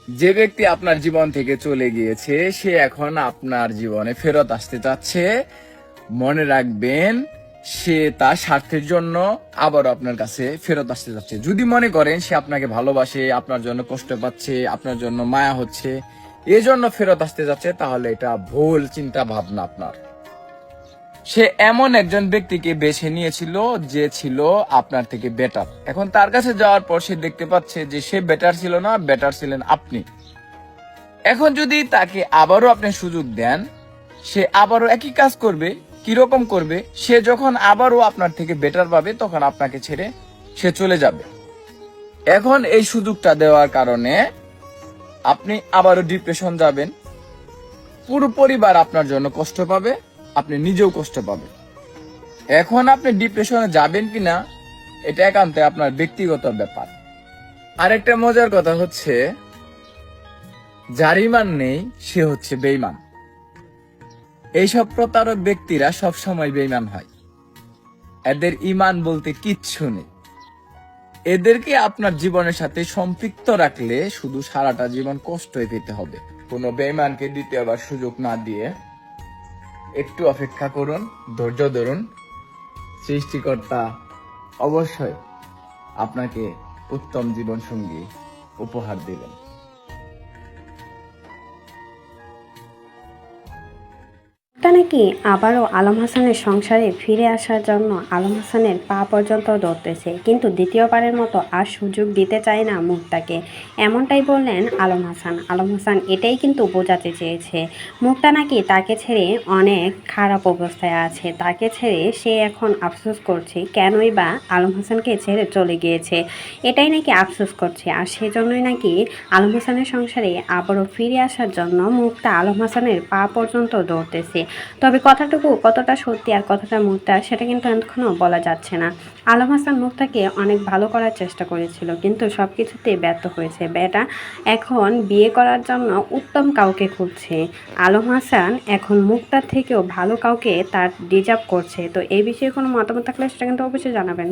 যে ব্যক্তি আপনার জীবন থেকে চলে গিয়েছে সে এখন আপনার জীবনে ফেরত আসতে চাচ্ছে। মনে রাখবেন, সে তার স্বার্থের জন্য আবারও আপনার কাছে ফেরত আসতে চাচ্ছে। যদি মনে করেন সে আপনাকে ভালোবাসে, আপনার জন্য কষ্ট পাচ্ছে, আপনার জন্য মায়া হচ্ছে, এজন্য ফেরত আসতে যাচ্ছে, তাহলে এটা ভুল চিন্তা ভাবনা আপনার। সে এমন একজন ব্যক্তিকে বেছে নিয়েছিল যে ছিল আপনার থেকে বেটার। এখন তার কাছে যাওয়ার পর সে দেখতে পাচ্ছে যে সে বেটার ছিল না, বেটার ছিলেন আপনি। এখন যদি তাকে আবারও আপনি সুযোগ দেন, সে আবারও একই কাজ করবে। কিরকম করবে? সে যখন আবারও আপনার থেকে বেটার পাবে তখন আপনাকে ছেড়ে সে চলে যাবে। এখন এই সুযোগটা দেওয়ার কারণে আপনি আবারও ডিপ্রেশন যাবেন, পুরো পরিবার আপনার জন্য কষ্ট পাবে, আপনি নিজেও কষ্ট পাবেন। এখন আপনি ডিপ্রেশনে যাবেন কিনা এটা একান্তে আপনার ব্যক্তিগত ব্যাপার। আরেকটা মজার কথা হচ্ছে, যার ইমান নেই সে হচ্ছে বেঈমান। এইসব প্রতারক ব্যক্তিরা সবসময় বেঈমান হয়। এদের ইমান বলতে কিচ্ছু নেই। এদেরকে আপনার জীবনের সাথে সম্পৃক্ত রাখলে শুধু সারাটা জীবন কষ্টই পেতে হবে। কোনো বেঈমানকে দ্বিতীয়বার সুযোগ না দিয়ে একটু অপেক্ষা করুন, ধৈর্য ধরুন। সৃষ্টিকর্তা অবশ্যই আপনাকে উত্তম জীবন সঙ্গী উপহার দিবেন। তা নাকি আবারও আলম হাসানের সংসারে ফিরে আসার জন্য আলম হাসানের পা পর্যন্ত ধরতেছে, কিন্তু দ্বিতীয়বারের মতো আর সুযোগ দিতে চায় না মুক্তাকে। এমনটাই বললেন আলম হাসান। আলম হাসান এটাই কিন্তু বোঝাতে চেয়েছে, মুক্তা নাকি তাকে ছেড়ে অনেক খারাপ অবস্থায় আছে, তাকে ছেড়ে সে এখন আফসোস করছে কেনই বা আলম হাসানকে ছেড়ে চলে গিয়েছে, এটাই নাকি আফসোস করছে। আর সেজন্যই নাকি আলম হাসানের সংসারে আবারও ফিরে আসার জন্য মুক্তা আলম হাসানের পা পর্যন্ত দৌড়তেছে। তবে কথাটুকু কতটা সত্যি আর কতটা মুক্তা সেটা কিন্তু এখনও বলা যাচ্ছে না। আলম হাসান মুক্তাকে অনেক ভালো করার চেষ্টা করেছিল, কিন্তু সব কিছুতেই ব্যর্থ হয়েছে। বেটা এখন বিয়ে করার জন্য উত্তম কাউকে খুঁজছে। আলম হাসান এখন মুক্তার থেকেও ভালো কাউকে তার ডিজার্ভ করছে। তো এই বিষয়ে কোনো মতামত থাকলে সেটা কিন্তু অবশ্যই জানাবেন।